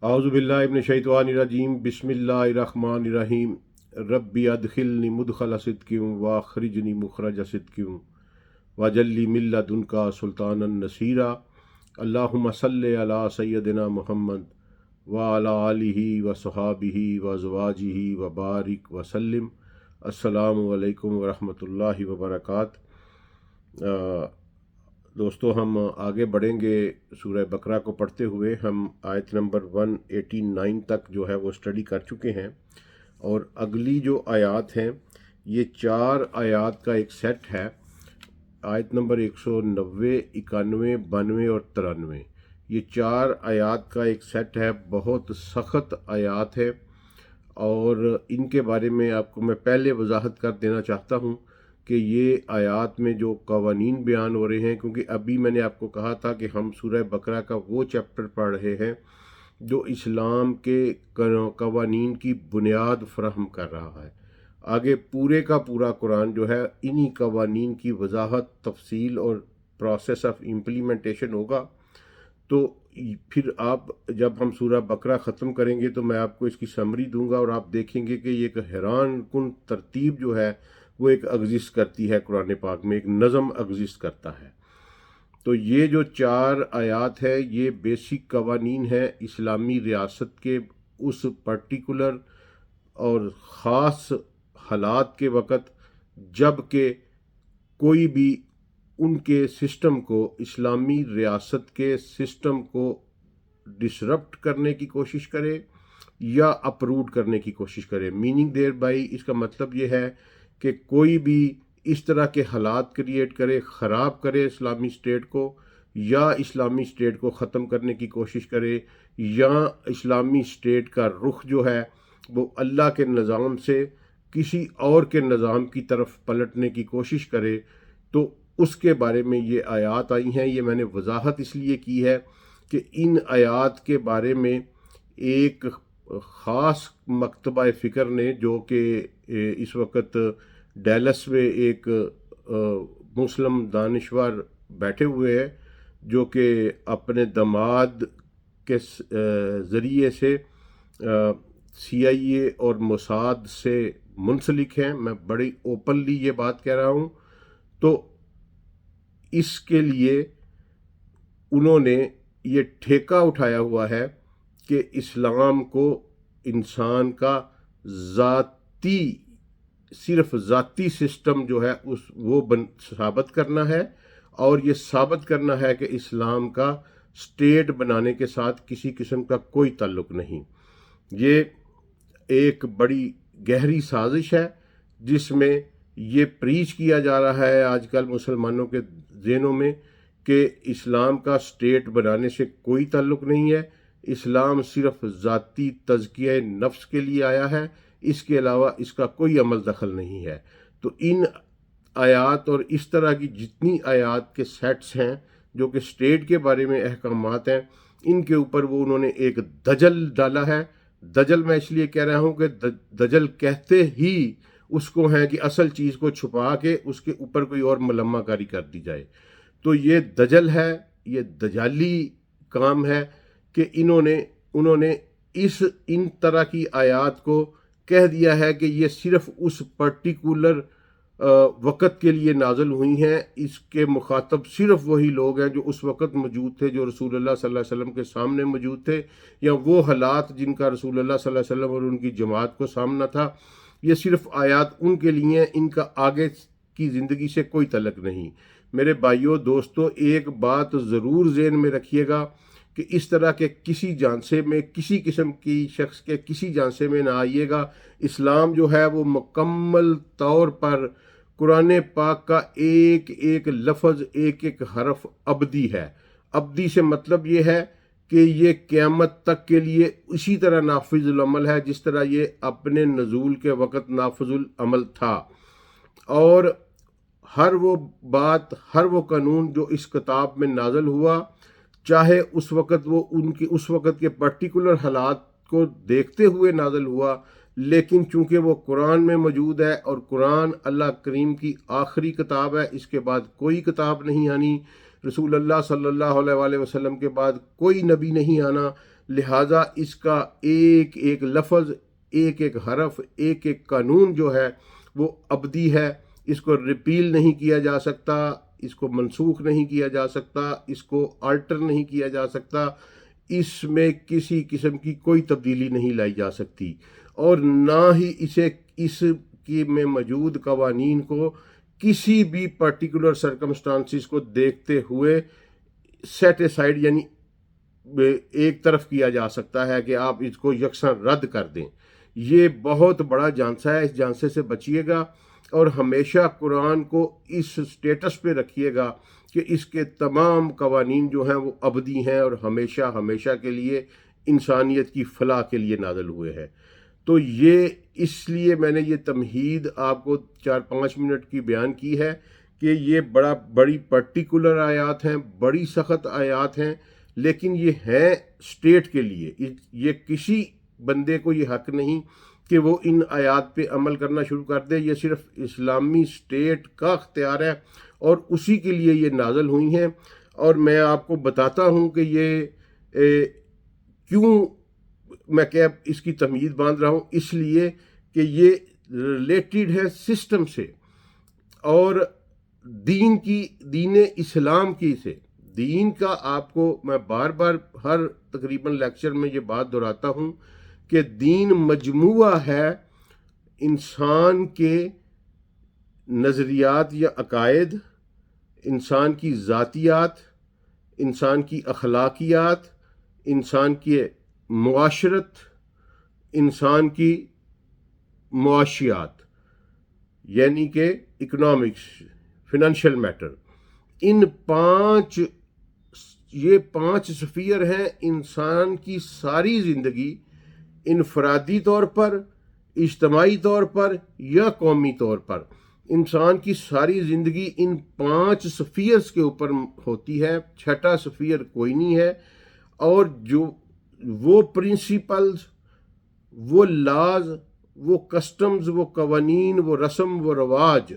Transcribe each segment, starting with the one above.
اعوذ باللہ من الشیطان الرجیم بسم اللہ الرحمن الرحیم ربی ادخلنی مدخل صدق واخرجنی مخرج صدق وجلی من لدنک سلطانا نصیرا اللہم صلی علی سیدنا محمد وعلی آلہ وصحابہ وازواجہ وبارک وسلم۔ السلام علیکم ورحمۃ اللہ وبرکاتہ۔ دوستو، ہم آگے بڑھیں گے سورہ بقرہ کو پڑھتے ہوئے۔ ہم آیت نمبر 189 تک جو ہے وہ اسٹڈی کر چکے ہیں، اور اگلی جو آیات ہیں یہ 4 آیات کا ایک سیٹ ہے۔ آیت نمبر 190، 91، 92 اور 93، یہ 4 آیات کا ایک سیٹ ہے۔ بہت سخت آیات ہے، اور ان کے بارے میں آپ کو میں پہلے وضاحت کر دینا چاہتا ہوں کہ یہ آیات میں جو قوانین بیان ہو رہے ہیں، کیونکہ ابھی میں نے آپ کو کہا تھا کہ ہم سورہ بقرہ کا وہ چیپٹر پڑھ رہے ہیں جو اسلام کے قوانین کی بنیاد فراہم کر رہا ہے۔ آگے پورے کا پورا قرآن جو ہے انہی قوانین کی وضاحت، تفصیل اور پروسیس آف امپلیمنٹیشن ہوگا۔ تو پھر آپ جب ہم سورہ بقرہ ختم کریں گے تو میں آپ کو اس کی سمری دوں گا، اور آپ دیکھیں گے کہ یہ ایک حیران کن ترتیب جو ہے وہ ایک ایگزسٹ کرتی ہے قرآن پاک میں، ایک نظم ایگزسٹ کرتا ہے۔ تو یہ جو 4 آیات ہے یہ بیسک قوانین ہے اسلامی ریاست کے اس پرٹیکولر اور خاص حالات کے وقت جب کہ کوئی بھی ان کے سسٹم کو، اسلامی ریاست کے سسٹم کو ڈسرپٹ کرنے کی کوشش کرے یا اپروڈ کرنے کی کوشش کرے۔ میننگ دیر بائی اس کا مطلب یہ ہے کہ کوئی بھی اس طرح کے حالات کریٹ کرے، خراب کرے اسلامی اسٹیٹ کو، یا اسلامی اسٹیٹ کو ختم کرنے کی کوشش کرے، یا اسلامی اسٹیٹ کا رخ جو ہے وہ اللہ کے نظام سے کسی اور کے نظام کی طرف پلٹنے کی کوشش کرے، تو اس کے بارے میں یہ آیات آئی ہیں۔ یہ میں نے وضاحت اس لیے کی ہے کہ ان آیات کے بارے میں ایک خاص مکتبہ فکر نے، جو کہ اس وقت ڈیلس میں ایک مسلم دانشور بیٹھے ہوئے ہیں، جو کہ اپنے داماد کے ذریعے سے سی آئی اے اور موساد سے منسلک ہیں۔ میں بڑی اوپنلی یہ بات کہہ رہا ہوں۔ تو اس کے لیے انہوں نے یہ ٹھیکہ اٹھایا ہوا ہے کہ اسلام کو انسان کا صرف ذاتی سسٹم جو ہے وہ ثابت کرنا ہے، اور یہ ثابت کرنا ہے کہ اسلام کا اسٹیٹ بنانے کے ساتھ کسی قسم کا کوئی تعلق نہیں۔ یہ ایک بڑی گہری سازش ہے جس میں یہ پریچ کیا جا رہا ہے آج کل مسلمانوں کے ذہنوں میں کہ اسلام کا اسٹیٹ بنانے سے کوئی تعلق نہیں ہے، اسلام صرف ذاتی تزکیہ نفس کے لیے آیا ہے، اس کے علاوہ اس کا کوئی عمل دخل نہیں ہے۔ تو ان آیات اور اس طرح کی جتنی آیات کے سیٹس ہیں جو کہ اسٹیٹ کے بارے میں احکامات ہیں، ان کے اوپر وہ انہوں نے ایک دجل ڈالا ہے۔ دجل میں اس لیے کہہ رہا ہوں کہ دجل کہتے ہی اس کو ہے کہ اصل چیز کو چھپا کے اس کے اوپر کوئی اور ملمہ کاری کر دی جائے۔ تو یہ دجل ہے، یہ دجالی کام ہے کہ انہوں نے ان طرح کی آیات کو کہہ دیا ہے کہ یہ صرف اس پرٹیکولر وقت کے لیے نازل ہوئی ہیں، اس کے مخاطب صرف وہی لوگ ہیں جو اس وقت موجود تھے، جو رسول اللہ صلی اللہ علیہ وسلم کے سامنے موجود تھے، یا وہ حالات جن کا رسول اللہ صلی اللہ علیہ وسلم اور ان کی جماعت کو سامنا تھا۔ یہ صرف آیات ان کے لیے ہیں، ان کا آگے کی زندگی سے کوئی تعلق نہیں۔ میرے بھائیوں، دوستو، ایک بات ضرور ذہن میں رکھیے گا کہ اس طرح کے کسی جانسے میں، کسی قسم کی شخص کے کسی جانسے میں نہ آئیے گا۔ اسلام جو ہے وہ مکمل طور پر قرآن پاک کا ایک ایک لفظ، ایک ایک حرف ابدی ہے۔ ابدی سے مطلب یہ ہے کہ یہ قیامت تک کے لیے اسی طرح نافذ العمل ہے جس طرح یہ اپنے نزول کے وقت نافذ العمل تھا، اور ہر وہ بات، ہر وہ قانون جو اس کتاب میں نازل ہوا، چاہے اس وقت وہ اس وقت کے پرٹیکولر حالات کو دیکھتے ہوئے نازل ہوا، لیکن چونکہ وہ قرآن میں موجود ہے، اور قرآن اللہ کریم کی آخری کتاب ہے، اس کے بعد کوئی کتاب نہیں آنی۔ رسول اللہ صلی اللہ علیہ وآلہ وسلم کے بعد کوئی نبی نہیں آنا، لہٰذا اس کا ایک ایک لفظ، ایک ایک حرف، ایک ایک قانون جو ہے وہ ابدی ہے، اس کو ریپیل نہیں کیا جا سکتا، اس کو منسوخ نہیں کیا جا سکتا، اس کو آلٹر نہیں کیا جا سکتا، اس میں کسی قسم کی کوئی تبدیلی نہیں لائی جا سکتی، اور نہ ہی اس کی میں موجود قوانین کو کسی بھی پرٹیکولر سرکمسٹانسز کو دیکھتے ہوئے سیٹ اسائیڈ یعنی ایک طرف کیا جا سکتا ہے کہ آپ اس کو یکساں رد کر دیں۔ یہ بہت بڑا جھانسا ہے، اس جھانسے سے بچیے گا اور ہمیشہ قرآن کو اس سٹیٹس پہ رکھیے گا کہ اس کے تمام قوانین جو ہیں وہ ابدی ہیں اور ہمیشہ ہمیشہ کے لیے انسانیت کی فلاح کے لیے نازل ہوئے ہیں۔ تو یہ اس لیے میں نے یہ تمہید آپ کو 4-5 منٹ کی بیان کی ہے کہ یہ بڑی پرٹیکولر آیات ہیں، بڑی سخت آیات ہیں، لیکن یہ ہیں اسٹیٹ کے لیے۔ یہ کسی بندے کو یہ حق نہیں کہ وہ ان آیات پہ عمل کرنا شروع کر دے، یہ صرف اسلامی اسٹیٹ کا اختیار ہے اور اسی کے لیے یہ نازل ہوئی ہیں۔ اور میں آپ کو بتاتا ہوں کہ یہ کیوں میں کیا اس کی تمہید باندھ رہا ہوں، اس لیے کہ یہ ریلیٹڈ ہے سسٹم سے اور دین اسلام کی سے۔ دین کا آپ کو میں بار بار ہر تقریباً لیکچر میں یہ بات دہراتا ہوں کہ دین مجموعہ ہے انسان کے نظریات یا عقائد، انسان کی ذاتیات، انسان کی اخلاقیات، انسان کی معاشرت، انسان کی معاشیات یعنی کہ اکنامکس، فنانشل میٹر۔ یہ پانچ سفیر ہیں انسان کی ساری زندگی، انفرادی طور پر، اجتماعی طور پر یا قومی طور پر۔ انسان کی ساری زندگی ان 5 سفیرز کے اوپر ہوتی ہے، چھٹا سفیر کوئی نہیں ہے۔ اور جو وہ پرنسپلز، وہ لاز، وہ کسٹمز، وہ قوانین، وہ رسم و رواج،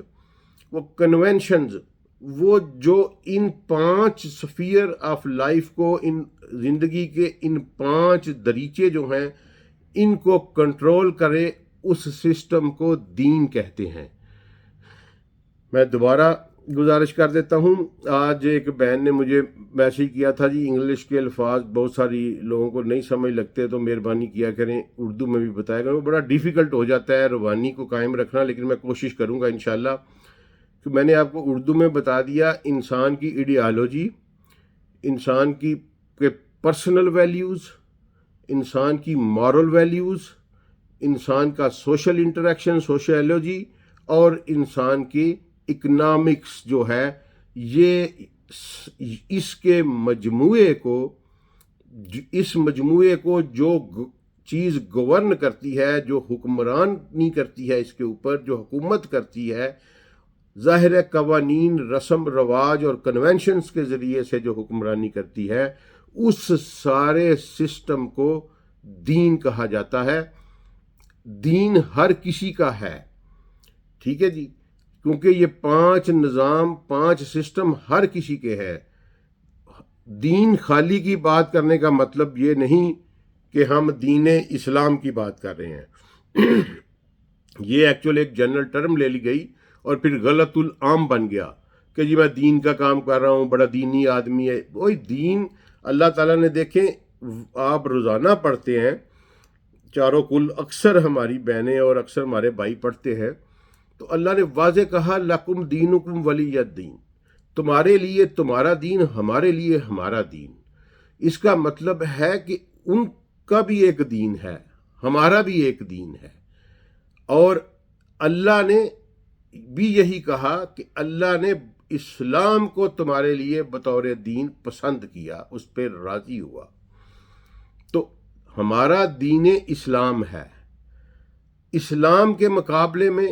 وہ کنونشنز، وہ جو ان 5 سفیر آف لائف کو، ان زندگی کے ان 5 دریچے جو ہیں ان کو کنٹرول کرے، اس سسٹم کو دین کہتے ہیں۔ میں دوبارہ گزارش کر دیتا ہوں، آج ایک بہن نے مجھے میسیج کیا تھا، جی انگلش کے الفاظ بہت ساری لوگوں کو نہیں سمجھ لگتے تو مہربانی کیا کریں اردو میں بھی بتایا کریں۔ وہ بڑا ڈیفیکلٹ ہو جاتا ہے روانی کو قائم رکھنا، لیکن میں کوشش کروں گا انشاءاللہ۔ کہ میں نے آپ کو اردو میں بتا دیا انسان کی ایڈیالوجی، انسان کی پرسنل ویلیوز، انسان کی مورل ویلیوز، انسان کا سوشل انٹریکشن، سوشیالوجی، اور انسان کی اکنامکس جو ہے، یہ اس مجموعے کو جو چیز گورن کرتی ہے، جو حکمرانی کرتی ہے، اس کے اوپر جو حکومت کرتی ہے، ظاہر قوانین، رسم رواج اور کنونشنز کے ذریعے سے جو حکمرانی کرتی ہے، اس سارے سسٹم کو دین کہا جاتا ہے۔ دین ہر کسی کا ہے، ٹھیک ہے جی، کیونکہ یہ 5 نظام، 5 سسٹم ہر کسی کے ہے۔ دین خالی کی بات کرنے کا مطلب یہ نہیں کہ ہم دین اسلام کی بات کر رہے ہیں۔ یہ ایکچولی ایک جنرل ٹرم لے لی گئی اور پھر غلط العام بن گیا کہ جی میں دین کا کام کر رہا ہوں، بڑا دینی آدمی ہے۔ وہی دین اللہ تعالیٰ نے، دیکھیں آپ روزانہ پڑھتے ہیں، چاروں کل اکثر ہماری بہنیں اور اکثر ہمارے بھائی پڑھتے ہیں، تو اللہ نے واضح کہا لکم دینکم ولی الدین، تمہارے لیے تمہارا دین، ہمارے لیے ہمارا دین۔ اس کا مطلب ہے کہ ان کا بھی ایک دین ہے، ہمارا بھی ایک دین ہے۔ اور اللہ نے بھی یہی کہا کہ اللہ نے اسلام کو تمہارے لیے بطور دین پسند کیا، اس پہ راضی ہوا۔ تو ہمارا دین اسلام ہے۔ اسلام کے مقابلے میں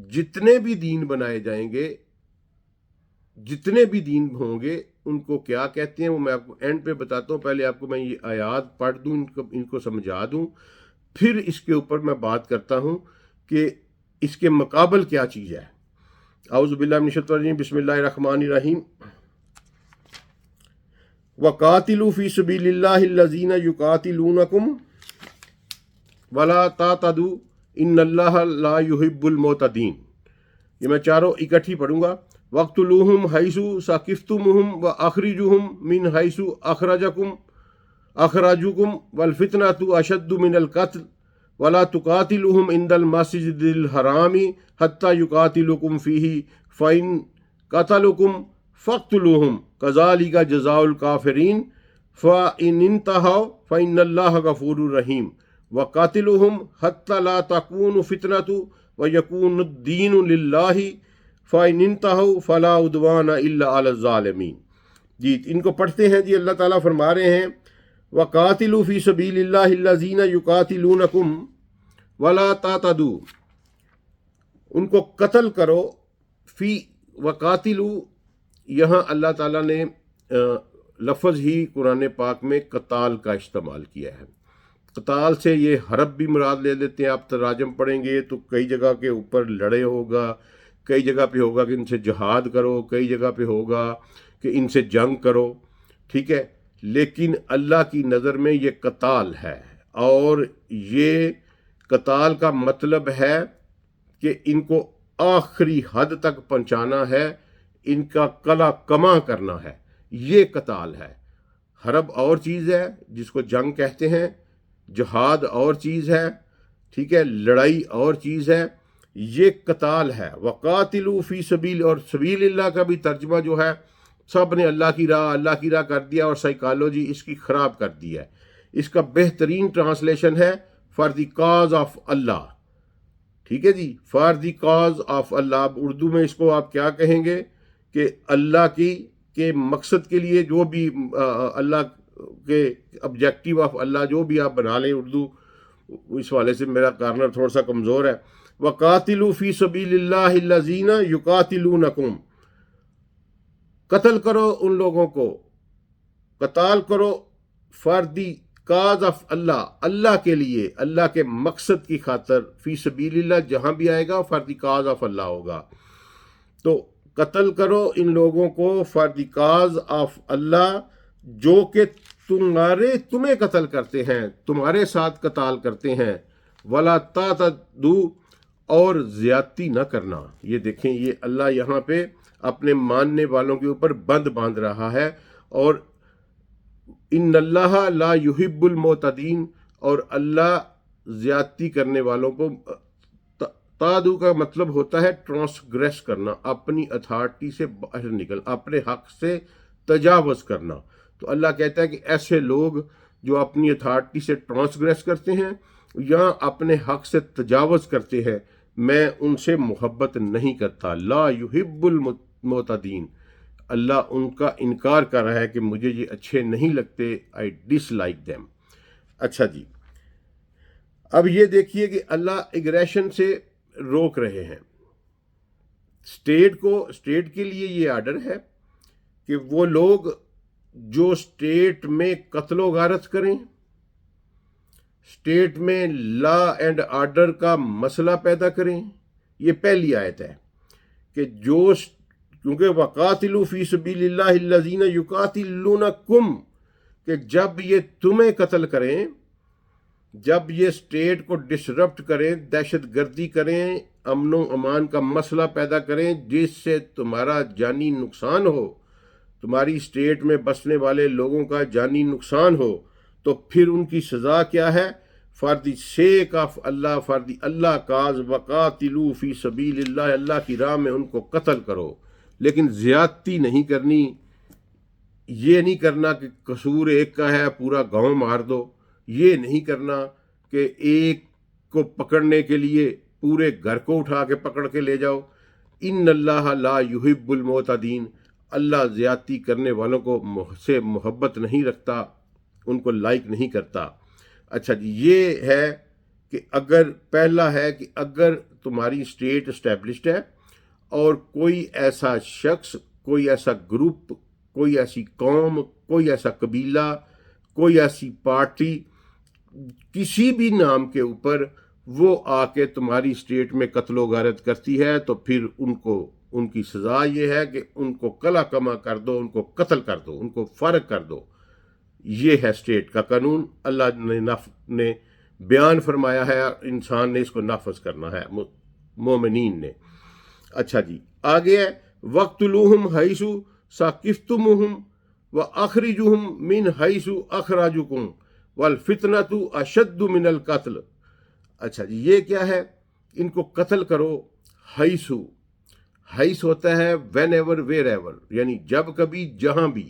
جتنے بھی دین بنائے جائیں گے، جتنے بھی دین ہوں گے، ان کو کیا کہتے ہیں وہ میں آپ کو اینڈ پہ بتاتا ہوں۔ پہلے آپ کو میں یہ آیات پڑھ دوں، ان کو سمجھا دوں، پھر اس کے اوپر میں بات کرتا ہوں کہ اس کے مقابل کیا چیز ہے۔ اعوذ باللہ من الشیطان الرجیم، بسم اللہ الرحمن الرحیم۔ وقاتلوا فی سبیل اللہ الذین یقاتلونکم ولا تعتدوا ان اللہ لا یحب المعتدین. یہ میں چاروں اکٹھی پڑھوں گا. وقتلوہم حیث ثقفتموہم واخرجوہم من حیث اخرجوکم والفتنۃ اشد من القتل ولا تقاتلوہم عند المسجد الحرام حتی یقاتلوکم فیہ فإن قتلوکم فاقتلوہم کذالک جزاء الکافرین فإن انتہوا فإن اللہ غفور رحیم وقاتلوہم حتی لا تکون فتنۃ ویکون الدین للہ فإن انتہوا فلا عدوان الا علی الظالمین. جی ان کو پڑھتے ہیں. جی اللہ تعالیٰ فرما رہے ہیں وقاتلوا فی سبیل اللہ الذین یقاتلونکم ولا تعتدوا، ان کو قتل کرو. فی وقاتلوا، یہاں اللہ تعالیٰ نے لفظ ہی قرآن پاک میں قتال کا استعمال کیا ہے. قتال سے یہ حرب بھی مراد لے لیتے ہیں. آپ تراجم پڑھیں گے تو کئی جگہ کے اوپر لڑے ہوگا، کئی جگہ پہ ہوگا کہ ان سے جہاد کرو، کئی جگہ پہ ہوگا کہ ان سے جنگ کرو. ٹھیک ہے، لیکن اللہ کی نظر میں یہ قتال ہے، اور یہ قتال کا مطلب ہے کہ ان کو آخری حد تک پہنچانا ہے، ان کا قلع کما کرنا ہے. یہ قتال ہے. حرب اور چیز ہے جس کو جنگ کہتے ہیں، جہاد اور چیز ہے. ٹھیک ہے، لڑائی اور چیز ہے. یہ قتال ہے. وقاتلوا فی سبیل، اور سبیل اللہ کا بھی ترجمہ جو ہے سب نے اللہ کی راہ کر دیا، اور سائیکالوجی اس کی خراب کر دی ہے. اس کا بہترین ٹرانسلیشن ہے فار دی کاز آف اللہ. ٹھیک ہے جی، فار دی کاز آف اللہ. اردو میں اس کو آپ کیا کہیں گے کہ اللہ کے مقصد کے لیے، جو بھی اللہ کے آبجیکٹیو آف اللہ جو بھی آپ بنا لیں. اردو اس والے سے میرا کارنر تھوڑا سا کمزور ہے. وقاتلوا فی سبیل اللہ الذین یقاتلونکم، قتل کرو ان لوگوں کو، قتال کرو فار دی کاز آف اللہ، اللہ کے لیے، اللہ کے مقصد کی خاطر. فی سبیل اللہ جہاں بھی آئے گا فار دی کاز آف اللہ ہوگا. تو قتل کرو ان لوگوں کو فار دی کاز آف اللہ، جو کہ تمہیں قتل کرتے ہیں، تمہارے ساتھ قتال کرتے ہیں. ولا تعتدوا، اور زیادتی نہ کرنا. یہ دیکھیں، یہ اللہ یہاں پہ اپنے ماننے والوں کے اوپر بند باندھ رہا ہے. اور ان اللہ لا یحب المعتدین، اور اللہ زیادتی کرنے والوں کو، تعدو کا مطلب ہوتا ہے ٹرانسگریس کرنا، اپنی اتھارٹی سے باہر نکل، اپنے حق سے تجاوز کرنا. تو اللہ کہتا ہے کہ ایسے لوگ جو اپنی اتھارٹی سے ٹرانسگریس کرتے ہیں یا اپنے حق سے تجاوز کرتے ہیں، میں ان سے محبت نہیں کرتا. لا یحب المعتدین، اللہ ان کا انکار کر رہا ہے کہ مجھے یہ اچھے نہیں لگتے. آئی ڈس لائک دیم. اچھا جی، اب یہ دیکھیے کہ اللہ اگریشن سے روک رہے ہیں. اسٹیٹ کے لیے یہ آرڈر ہے کہ وہ لوگ جو اسٹیٹ میں قتل و غارت کریں، اسٹیٹ میں لا اینڈ آرڈر کا مسئلہ پیدا کریں. یہ پہلی آیت ہے کہ کیونکہ وقاتلوا فی سبیل اللہ الذین یقاتلونکم، کہ جب یہ تمہیں قتل کریں، جب یہ اسٹیٹ کو ڈسرپٹ کریں، دہشت گردی کریں، امن و امان کا مسئلہ پیدا کریں جس سے تمہارا جانی نقصان ہو، تمہاری اسٹیٹ میں بسنے والے لوگوں کا جانی نقصان ہو، تو پھر ان کی سزا کیا ہے؟ For the sake of Allah, for the Allah cause, وقاتلوا فی سبیل اللہ، اللہ کی راہ میں ان کو قتل کرو. لیکن زیادتی نہیں کرنی. یہ نہیں کرنا کہ قصور ایک کا ہے پورا گاؤں مار دو. یہ نہیں کرنا کہ ایک کو پکڑنے کے لیے پورے گھر کو اٹھا کے پکڑ کے لے جاؤ. ان اللہ لا یحب المعتدین، اللہ زیادتی کرنے والوں کو سے محبت نہیں رکھتا، ان کو لائک نہیں کرتا. اچھا جی، یہ ہے کہ اگر پہلا ہے کہ اگر تمہاری اسٹیٹ اسٹیبلشڈ ہے اور کوئی ایسا شخص، کوئی ایسا گروپ، کوئی ایسی قوم، کوئی ایسا قبیلہ، کوئی ایسی پارٹی، کسی بھی نام کے اوپر وہ آ کے تمہاری اسٹیٹ میں قتل و غارت کرتی ہے، تو پھر ان کو ان کی سزا یہ ہے کہ ان کو کلا کما کر دو، ان کو قتل کر دو، ان کو فارغ کر دو۔ یہ ہے اسٹیٹ کا قانون، اللہ نے بیان فرمایا ہے، انسان نے اس کو نافذ کرنا ہے، مومنین نے۔ اچھا جی، آگے ہے وَاقْتُلُوهُمْ حَيْثُ ثَقِفْتُمُوهُمْ وَأَخْرِجُوهُمْ مِنْ حَيْثُ أَخْرَجُوكُمْ وَالْفِتْنَةُ أَشَدُّ مِنَ الْقَتْلِ۔ اچھا جی، یہ کیا ہے؟ ان کو قتل کرو حیث، حیث ہوتا ہے وین ایور ویر ایور، یعنی جب کبھی جہاں بھی،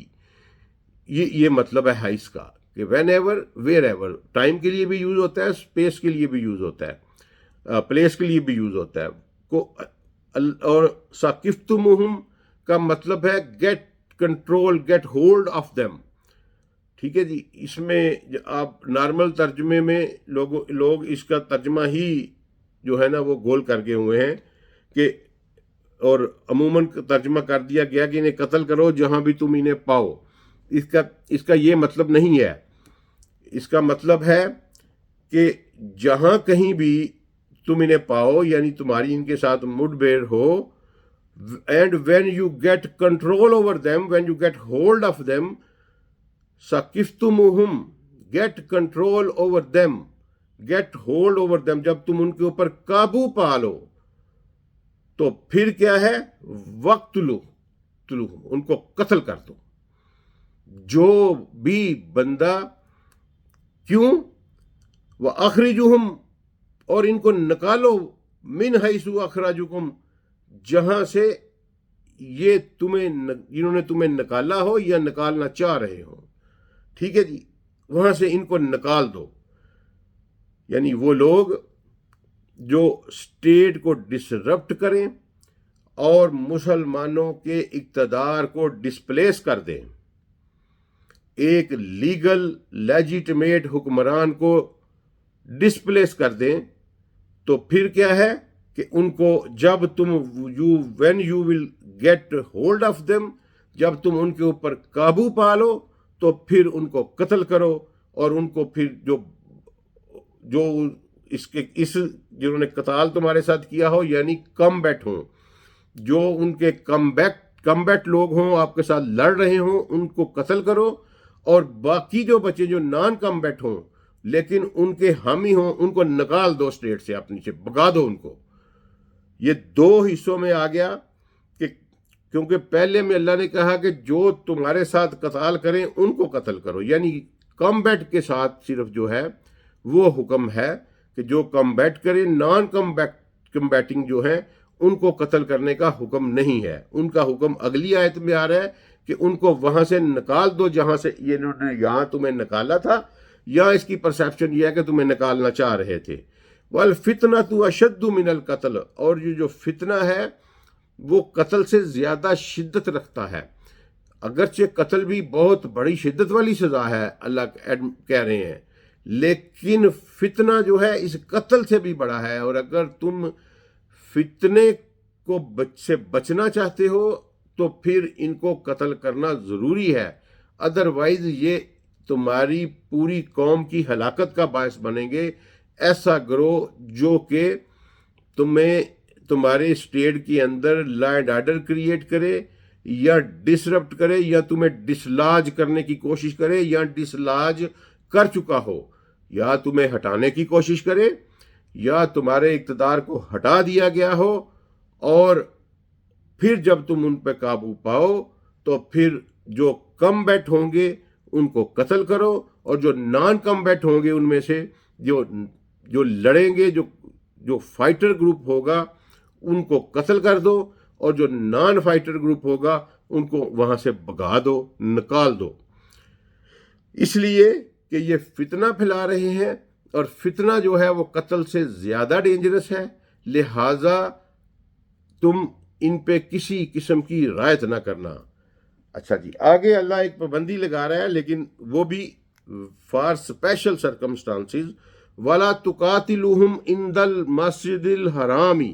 یہ مطلب ہے حیث کا کہ when ever where ever, time کے لیے بھی یوز ہوتا ہے، اسپیس کے لیے بھی یوز ہوتا ہے، پلیس کے لیے بھی یوز ہوتا ہے کو۔ اور ثقفتموہم کا مطلب ہے get control, get hold of them, ٹھیک ہے جی۔ اس میں آپ نارمل ترجمے میں لوگ اس کا ترجمہ ہی جو ہے نا وہ گول کر کے ہوئے ہیں کہ، اور عموماً ترجمہ کر دیا گیا کہ انہیں قتل کرو جہاں بھی تم انہیں پاؤ۔ اس کا یہ مطلب نہیں ہے، اس کا مطلب ہے کہ جہاں کہیں بھی تم انہیں پاؤ، یعنی تمہاری ان کے ساتھ مڈ بیر ہو، and when you get control over them, when you get hold of them, ثقفتموہم، get control over them, get hold over them, جب تم ان کے اوپر قابو پا لو تو پھر کیا ہے؟ وَاقْتُلُوهُم، ان کو قتل کر دو۔ جو بھی بندہ، کیوں؟ وَأَخْرِجُوهُم، اور ان کو نکالو، مِنْ حَيْثُ أَخْرَجُوكُمْ، جہاں سے یہ جنہوں نے تمہیں نکالا ہو یا نکالنا چاہ رہے ہو، ٹھیک ہے جی، وہاں سے ان کو نکال دو۔ یعنی وہ لوگ جو اسٹیٹ کو ڈسرپٹ کریں اور مسلمانوں کے اقتدار کو ڈسپلیس کر دیں، ایک لیگل لیجیٹمیٹ حکمران کو ڈسپلیس کر دیں، تو پھر کیا ہے کہ ان کو جب when you will get hold of them, جب تم ان کے اوپر قابو پا لو تو پھر ان کو قتل کرو، اور ان کو پھر جو جنہوں نے قتال تمہارے ساتھ کیا ہو، یعنی کمبیٹ ہوں، جو ان کے کمبیٹ لوگ ہوں، آپ کے ساتھ لڑ رہے ہوں، ان کو قتل کرو، اور باقی جو بچے جو نان کمبیٹ ہوں لیکن ان کے حامی ہوں، ان کو نکال دو اسٹیٹ سے، اپنی سے بھگا دو ان کو۔ یہ دو حصوں میں آ گیا کہ کیونکہ پہلے میں اللہ نے کہا کہ جو تمہارے ساتھ قتال کریں ان کو قتل کرو، یعنی کمبیٹ کے ساتھ صرف جو ہے وہ حکم ہے کہ جو کمبیٹ کریں، نان کمبیٹنگ جو ہیں ان کو قتل کرنے کا حکم نہیں ہے۔ ان کا حکم اگلی آیت میں آ رہا ہے کہ ان کو وہاں سے نکال دو جہاں سے انہوں نے یہاں تمہیں نکالا تھا، یا اس کی پرسیپشن یہ ہے کہ تمہیں نکالنا چاہ رہے تھے۔ وَالْفِتْنَةُ أَشَدُّ مِنَ الْقَتْلِ، اور یہ جو فتنہ ہے وہ قتل سے زیادہ شدت رکھتا ہے۔ اگرچہ قتل بھی بہت بڑی شدت والی سزا ہے، اللہ کہہ رہے ہیں، لیکن فتنہ جو ہے اس قتل سے بھی بڑا ہے، اور اگر تم فتنے کو سے بچنا چاہتے ہو تو پھر ان کو قتل کرنا ضروری ہے، ادروائز یہ تمہاری پوری قوم کی ہلاکت کا باعث بنیں گے۔ ایسا گروہ جو کہ تمہارے اسٹیٹ کے اندر لا اینڈ آرڈر کریٹ کرے، یا ڈسرپٹ کرے، یا تمہیں ڈسلاج کرنے کی کوشش کرے، یا ڈسلاج کر چکا ہو، یا تمہیں ہٹانے کی کوشش کرے، یا تمہارے اقتدار کو ہٹا دیا گیا ہو، اور پھر جب تم ان پہ قابو پاؤ تو پھر جو کمبیٹ ہوں گے ان کو قتل کرو، اور جو نان کمبیٹ ہوں گے ان میں سے جو لڑیں گے، جو فائٹر گروپ ہوگا ان کو قتل کر دو، اور جو نان فائٹر گروپ ہوگا ان کو وہاں سے بھگا دو، نکال دو۔ اس لیے کہ یہ فتنہ پھیلا رہے ہیں، اور فتنہ جو ہے وہ قتل سے زیادہ ڈینجرس ہے، لہٰذا تم ان پہ کسی قسم کی رعایت نہ کرنا۔ اچھا جی، آگے اللہ ایک پابندی لگا رہا ہے، لیکن وہ بھی فار اسپیشل سرکمسٹانسز۔ وَلَا تُقَاتِلُوهُمْ عِنْدَ الْمَسْجِدِ الْحَرَامِ،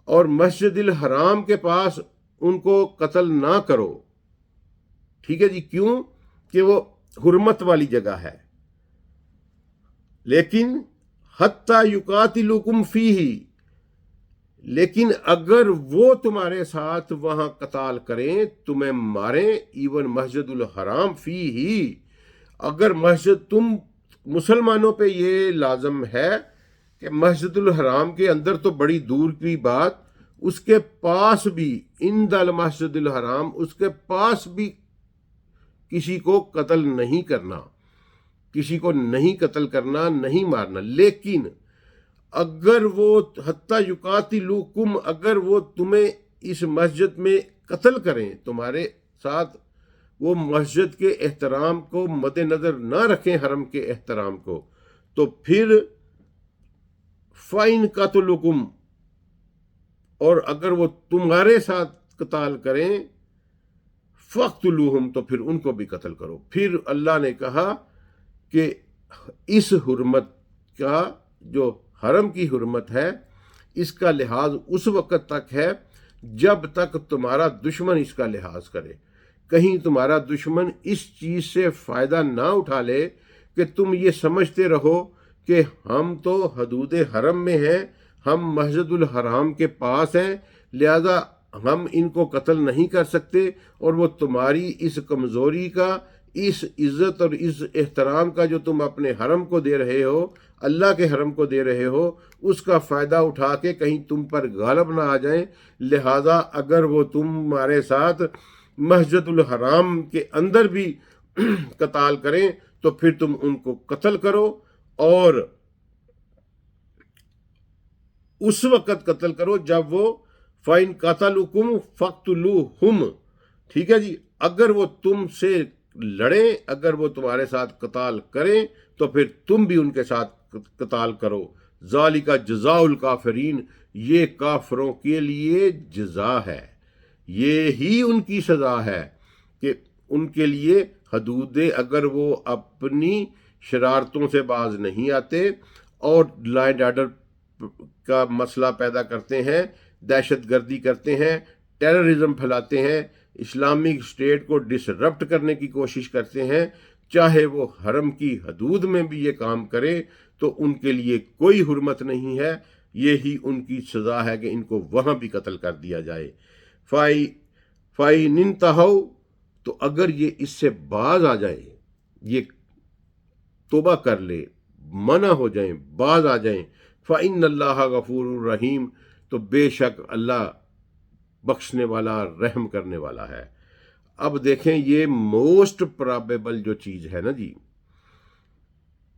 اور مسجد الحرام کے پاس ان کو قتل نہ کرو، ٹھیک ہے جی، کیوں؟ کہ وہ حرمت والی جگہ ہے، لیکن حَتَّى يُقَاتِلُوكُمْ فِيهِ، لیکن اگر وہ تمہارے ساتھ وہاں قتال کریں، تمہیں ماریں، ایون مسجد الحرام فی ہی، اگر تم مسلمانوں پہ یہ لازم ہے کہ مسجد الحرام کے اندر تو بڑی دور کی بات، اس کے پاس بھی عند المسجد الحرام، اس کے پاس بھی کسی کو قتل نہیں کرنا، کسی کو نہیں قتل کرنا، نہیں مارنا. لیکن اگر وہ حتیٰ یقاتلوکم، اگر وہ تمہیں اس مسجد میں قتل کریں، تمہارے ساتھ وہ مسجد کے احترام کو مد نظر نہ رکھیں، حرم کے احترام کو، تو پھر فَإِن قَتْلُكُمْ، اور اگر وہ تمہارے ساتھ قتال کریں، فَقْتُلُوهُمْ، تو پھر ان کو بھی قتل کرو. پھر اللہ نے کہا کہ اس حرمت کا، جو حرم کی حرمت ہے، اس کا لحاظ اس وقت تک ہے جب تک تمہارا دشمن اس کا لحاظ کرے. کہیں تمہارا دشمن اس چیز سے فائدہ نہ اٹھا لے کہ تم یہ سمجھتے رہو کہ ہم تو حدود حرم میں ہیں، ہم مسجد الحرام کے پاس ہیں، لہذا ہم ان کو قتل نہیں کر سکتے، اور وہ تمہاری اس کمزوری کا، اس عزت اور اس احترام کا جو تم اپنے حرم کو دے رہے ہو، اللہ کے حرم کو دے رہے ہو، اس کا فائدہ اٹھا کے کہیں تم پر غالب نہ آ جائیں. لہذا اگر وہ تمہارے ساتھ مسجد الحرام کے اندر بھی قتال کریں تو پھر تم ان کو قتل کرو، اور اس وقت قتل کرو جب وہ فَإِن قَتَلُوكُمْ فَاقْتُلُوهُمْ. ٹھیک ہے جی. اگر وہ تم سے لڑیں، اگر وہ تمہارے ساتھ قتال کریں تو پھر تم بھی ان کے ساتھ قتال کرو. ذَلِكَ جَزَاءُ الْكَافِرِينَ، یہ کافروں کے لیے جزا ہے، یہ ہی ان کی سزا ہے کہ ان کے لیے حدود، اگر وہ اپنی شرارتوں سے باز نہیں آتے اور لا اینڈ آرڈر کا مسئلہ پیدا کرتے ہیں، دہشت گردی کرتے ہیں، ٹیررزم پھیلاتے ہیں، اسلامک اسٹیٹ کو ڈسرپٹ کرنے کی کوشش کرتے ہیں، چاہے وہ حرم کی حدود میں بھی یہ کام کرے تو ان کے لیے کوئی حرمت نہیں ہے. یہی ان کی سزا ہے کہ ان کو وہاں بھی قتل کر دیا جائے. فَإِنِ انتہوا، تو اگر یہ اس سے باز آ جائیں، یہ توبہ کر لے، منع ہو جائیں، باز آ جائیں، فَإِنَّ اللَّهَ غَفُورٌ رَحِيمٌ، تو بے شک اللہ بخشنے والا، رحم کرنے والا ہے. اب دیکھیں یہ موسٹ پرابیبل جو چیز ہے نا جی،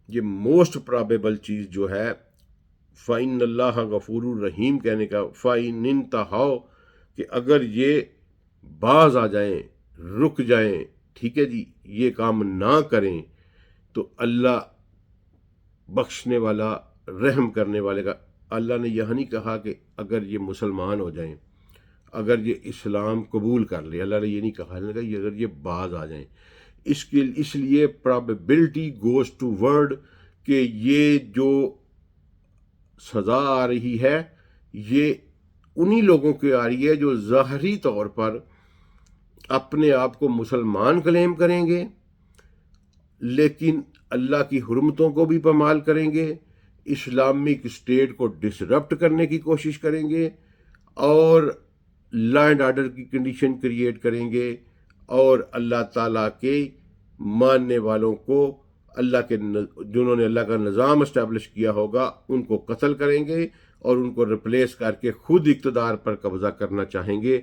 یہ موسٹ پرابیبل چیز جو ہے فَإِنَّ اللَّهَ غَفُورٌ رَحِيمٌ کہنے کا، فَإِنِ انتہوا، کہ اگر یہ باز آ جائیں، رک جائیں، ٹھیک ہے جی، یہ کام نہ کریں، تو اللہ بخشنے والا، رحم کرنے والے کا. اللہ نے یہ نہیں کہا کہ اگر یہ مسلمان ہو جائیں، اگر یہ اسلام قبول کر لے، اللہ نے یہ نہیں کہا. اللہ نے کہا اگر یہ باز آ جائیں. اس لیے پرابیبلٹی گوز ٹو ورڈ کہ یہ جو سزا آ رہی ہے یہ انہی لوگوں کی آ رہی ہے جو ظاہری طور پر اپنے آپ کو مسلمان کلیم کریں گے، لیکن اللہ کی حرمتوں کو بھی پامال کریں گے، اسلامک اسٹیٹ کو ڈسرپٹ کرنے کی کوشش کریں گے، اور لا اینڈ آرڈر کی کنڈیشن کریٹ کریں گے، اور اللہ تعالیٰ کے ماننے والوں کو، جنہوں نے اللہ کا نظام اسٹیبلش کیا ہوگا، ان کو قتل کریں گے اور ان کو ریپلیس کر کے خود اقتدار پر قبضہ کرنا چاہیں گے.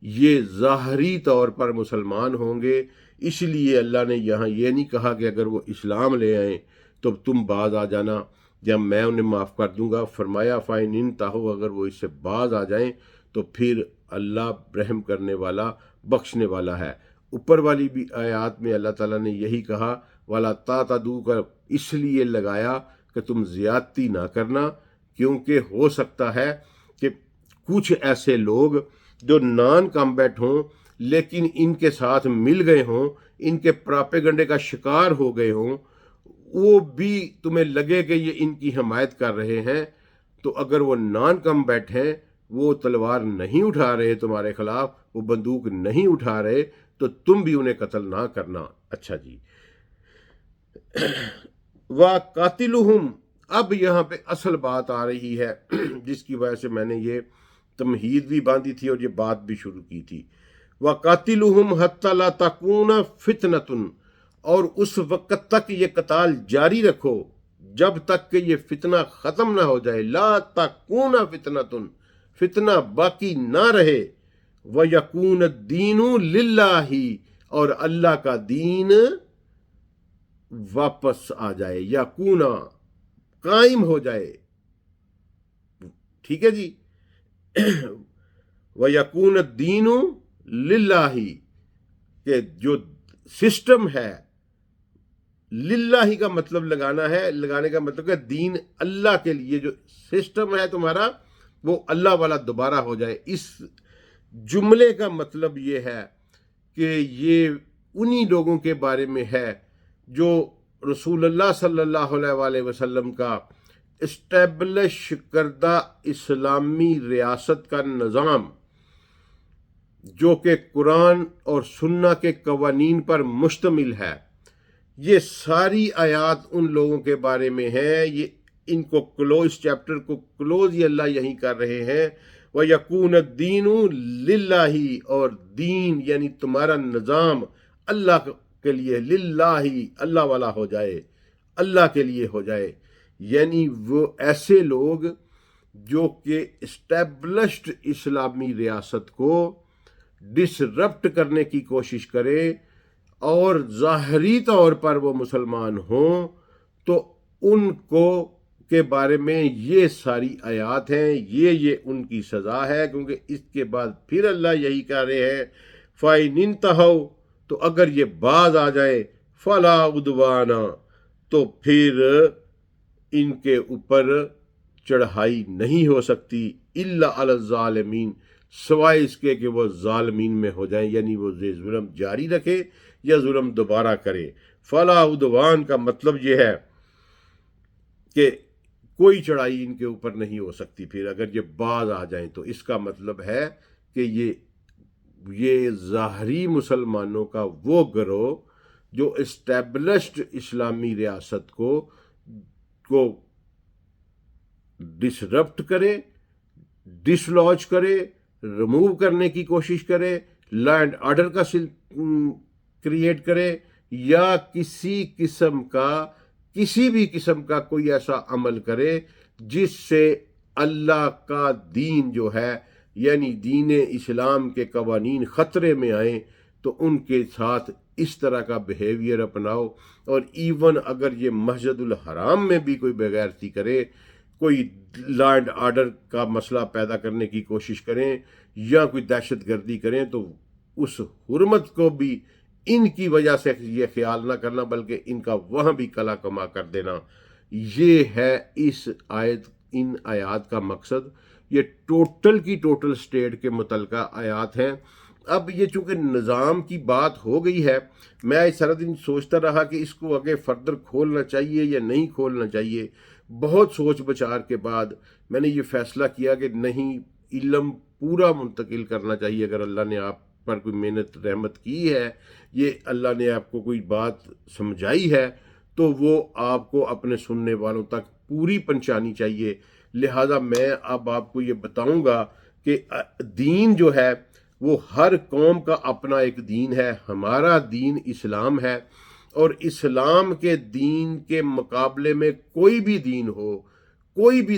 یہ ظاہری طور پر مسلمان ہوں گے. اس لیے اللہ نے یہاں یہ نہیں کہا کہ اگر وہ اسلام لے آئیں تو تم باز آ جانا یا میں انہیں معاف کر دوں گا. فرمایا فَإِنِ انتہوا، اگر وہ اس سے باز آ جائیں تو پھر اللہ رحم کرنے والا، بخشنے والا ہے. اوپر والی بھی آیات میں اللہ تعالیٰ نے یہی کہا، وَلَا تَعْتَدُوا، کا اس لیے لگایا کہ تم زیادتی نہ کرنا، کیونکہ ہو سکتا ہے کہ کچھ ایسے لوگ جو نان کمبیٹ ہوں لیکن ان کے ساتھ مل گئے ہوں، ان کے پراپیگنڈے کا شکار ہو گئے ہوں، وہ بھی تمہیں لگے کہ یہ ان کی حمایت کر رہے ہیں. تو اگر وہ نان کمبیٹ ہیں، وہ تلوار نہیں اٹھا رہے تمہارے خلاف، وہ بندوق نہیں اٹھا رہے، تو تم بھی انہیں قتل نہ کرنا. اچھا جی، وَقَاتِلُوهُمْ، اب یہاں پہ اصل بات آ رہی ہے جس کی وجہ سے میں نے یہ تمہید بھی باندھی تھی اور یہ بات بھی شروع کی تھی۔ وَقَاتِلُهُمْ حَتَّى لَا تَكُونَ فِتْنَةٌ، اور اس وقت تک یہ قتال جاری رکھو جب تک کہ یہ فتنہ ختم نہ ہو جائے۔ لا تکون فتنۃ، فتنہ باقی نہ رہے۔ وَيَكُونَ الدِّينُ لِلَّهِ، اور اللہ کا دین واپس آ جائے، یکون قائم ہو جائے۔ ٹھیک ہے جی۔ وَيَكُونَ الدِّينُ لِلَّهِ، کہ جو سسٹم ہے، للہ کا مطلب لگانا ہے، لگانے کا مطلب کہ دین اللہ کے لیے، جو سسٹم ہے تمہارا وہ اللہ والا دوبارہ ہو جائے۔ اس جملے کا مطلب یہ ہے کہ یہ انہی لوگوں کے بارے میں ہے جو رسول اللہ صلی اللہ علیہ وسلم کا اسٹیبلش کردہ اسلامی ریاست کا نظام، جو کہ قرآن اور سنہ کے قوانین پر مشتمل ہے۔ یہ ساری آیات ان لوگوں کے بارے میں ہیں، یہ ان کو کلوز، چیپٹر کو کلوز یہ اللہ یہی کر رہے ہیں۔ وَيَكُونَ الدِّينُ لِلَّهِ، اور دین یعنی تمہارا نظام اللہ کے لیے، للہ اللہ والا ہو جائے، اللہ کے لیے ہو جائے۔ یعنی وہ ایسے لوگ جو کہ اسٹیبلشڈ اسلامی ریاست کو ڈسرپٹ کرنے کی کوشش کرے اور ظاہری طور پر وہ مسلمان ہوں، تو ان کو کے بارے میں یہ ساری آیات ہیں، یہ ان کی سزا ہے۔ کیونکہ اس کے بعد پھر اللہ یہی کہہ رہے ہیں فَإِنِ انتہوا، تو اگر یہ باز آ جائے، فَلَا عُدْوَانَ، تو پھر ان کے اوپر چڑھائی نہیں ہو سکتی، الا علی الظالمین، سوائے اس کے کہ وہ ظالمین میں ہو جائیں، یعنی وہ ظلم جاری رکھے یا ظلم دوبارہ کرے۔ فلا عدوان کا مطلب یہ ہے کہ کوئی چڑھائی ان کے اوپر نہیں ہو سکتی پھر اگر یہ باز آ جائیں۔ تو اس کا مطلب ہے کہ یہ ظاہری مسلمانوں کا وہ گروہ جو اسٹیبلشڈ اسلامی ریاست کو ڈسرپٹ کرے، ڈسلوج کرے، ریموو کرنے کی کوشش کرے، لا اینڈ آرڈر کا کریٹ کرے، یا کسی بھی قسم کا کوئی ایسا عمل کرے جس سے اللہ کا دین جو ہے، یعنی دین اسلام کے قوانین خطرے میں آئیں، تو ان کے ساتھ اس طرح کا بیہیویئر اپناؤ۔ اور ایون اگر یہ مسجد الحرام میں بھی کوئی بغیرتی کرے، کوئی لا اینڈ آرڈر کا مسئلہ پیدا کرنے کی کوشش کریں یا کوئی دہشت گردی کریں، تو اس حرمت کو بھی ان کی وجہ سے یہ خیال نہ کرنا، بلکہ ان کا وہاں بھی کلا کما کر دینا۔ یہ ہے ان آیات کا مقصد۔ یہ ٹوٹل کی ٹوٹل اسٹیٹ کے متعلقہ آیات ہیں۔ اب یہ چونکہ نظام کی بات ہو گئی ہے، میں سارا دن سوچتا رہا کہ اس کو آگے فردر کھولنا چاہیے یا نہیں کھولنا چاہیے۔ بہت سوچ بچار کے بعد میں نے یہ فیصلہ کیا کہ نہیں، علم پورا منتقل کرنا چاہیے۔ اگر اللہ نے آپ پر کوئی محنت رحمت کی ہے، یہ اللہ نے آپ کو کوئی بات سمجھائی ہے، تو وہ آپ کو اپنے سننے والوں تک پوری پہنچانی چاہیے۔ لہذا میں اب آپ کو یہ بتاؤں گا کہ دین جو ہے وہ ہر قوم کا اپنا ایک دین ہے۔ ہمارا دین اسلام ہے، اور اسلام کے دین کے مقابلے میں کوئی بھی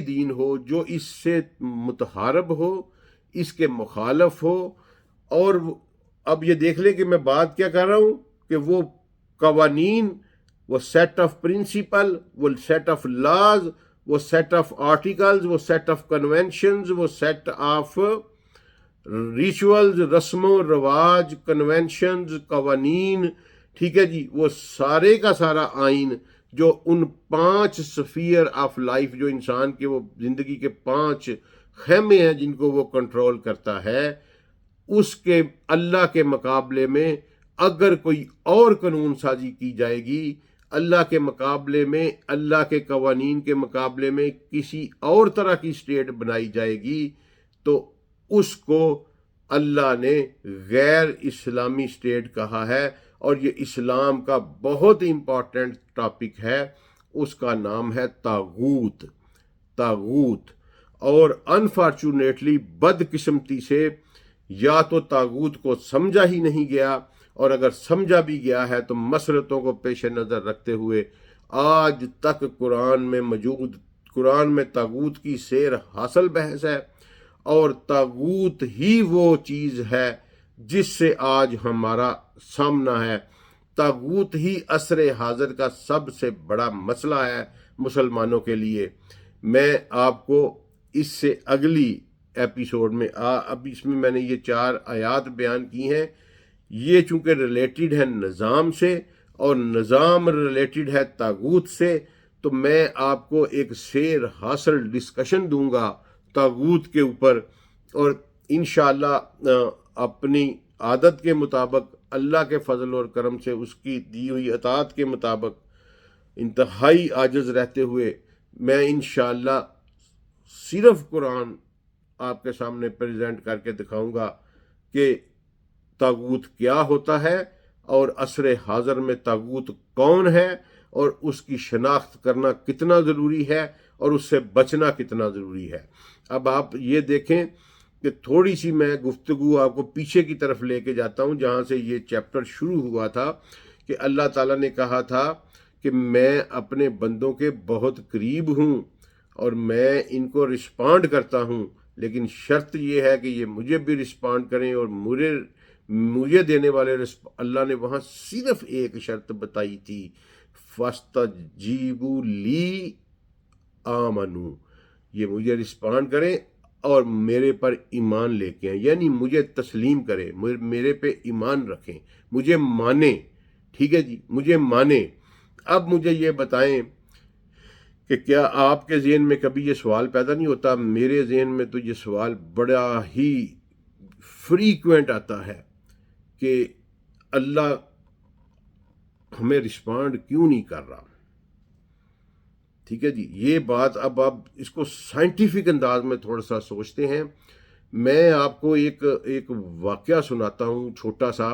دین ہو جو اس سے متحارب ہو، اس کے مخالف ہو۔ اور اب یہ دیکھ لیں کہ میں بات کیا کر رہا ہوں، کہ وہ قوانین، وہ سیٹ آف پرنسپل، وہ سیٹ آف لاز، وہ سیٹ آف آرٹیکلز، وہ سیٹ آف کنونشنز، وہ سیٹ آف ریچولز، رسم و رواج، کنونشنز، قوانین، ٹھیک ہے جی، وہ سارے کا سارا آئین جو ان 5 سفیر آف لائف، جو انسان کے وہ زندگی کے 5 خیمے ہیں جن کو وہ کنٹرول کرتا ہے، اس کے اللہ کے مقابلے میں اگر کوئی اور قانون سازی کی جائے گی، اللہ کے مقابلے میں، اللہ کے قوانین کے مقابلے میں کسی اور طرح کی اسٹیٹ بنائی جائے گی، تو اس کو اللہ نے غیر اسلامی اسٹیٹ کہا ہے۔ اور یہ اسلام کا بہت امپورٹنٹ ٹاپک ہے، اس کا نام ہے طاغوت۔ اور انفارچونیٹلی بدقسمتی سے یا تو طاغوت کو سمجھا ہی نہیں گیا، اور اگر سمجھا بھی گیا ہے تو مسلطوں کو پیش نظر رکھتے ہوئے آج تک قرآن میں طاغوت کی سیر حاصل بحث ہے، اور طاغوت ہی وہ چیز ہے جس سے آج ہمارا سامنا ہے۔ طاغوت ہی عصر حاضر کا سب سے بڑا مسئلہ ہے مسلمانوں کے لیے۔ میں آپ کو اس سے اگلی ایپیسوڈ میں اب اس میں نے یہ 4 آیات بیان کی ہیں، یہ چونکہ ریلیٹڈ ہے نظام سے اور نظام ریلیٹڈ ہے طاغوت سے، تو میں آپ کو ایک سیر حاصل ڈسکشن دوں گا طاغوت کے اوپر، اور انشاءاللہ اپنی عادت کے مطابق اللہ کے فضل اور کرم سے اس کی دی ہوئی اطاعت کے مطابق انتہائی عاجز رہتے ہوئے میں انشاءاللہ صرف قرآن آپ کے سامنے پریزنٹ کر کے دکھاؤں گا کہ طاغوت کیا ہوتا ہے، اور عصر حاضر میں طاغوت کون ہے، اور اس کی شناخت کرنا کتنا ضروری ہے، اور اس سے بچنا کتنا ضروری ہے۔ اب آپ یہ دیکھیں کہ تھوڑی سی میں گفتگو آپ کو پیچھے کی طرف لے کے جاتا ہوں، جہاں سے یہ چیپٹر شروع ہوا تھا کہ اللہ تعالیٰ نے کہا تھا کہ میں اپنے بندوں کے بہت قریب ہوں اور میں ان کو رسپانڈ کرتا ہوں، لیکن شرط یہ ہے کہ یہ مجھے بھی رسپانڈ کریں، اور مجھے دینے والے اللہ نے وہاں صرف ایک شرط بتائی تھی، فَاسْتَجِیبُوا لِی آمَنُوا، یہ مجھے رسپانڈ کریں اور میرے پر ایمان لے کے آئیں، یعنی مجھے تسلیم کریں، میرے پہ ایمان رکھیں، مجھے مانیں۔ ٹھیک ہے جی، مجھے مانیں۔ اب مجھے یہ بتائیں کہ کیا آپ کے ذہن میں کبھی یہ سوال پیدا نہیں ہوتا؟ میرے ذہن میں تو یہ سوال بڑا ہی فریکوینٹ آتا ہے کہ اللہ ہمیں رسپانڈ کیوں نہیں کر رہا؟ ٹھیک ہے جی، یہ بات اب آپ اس کو سائنٹیفک انداز میں تھوڑا سا سوچتے ہیں۔ میں آپ کو ایک واقعہ سناتا ہوں چھوٹا سا،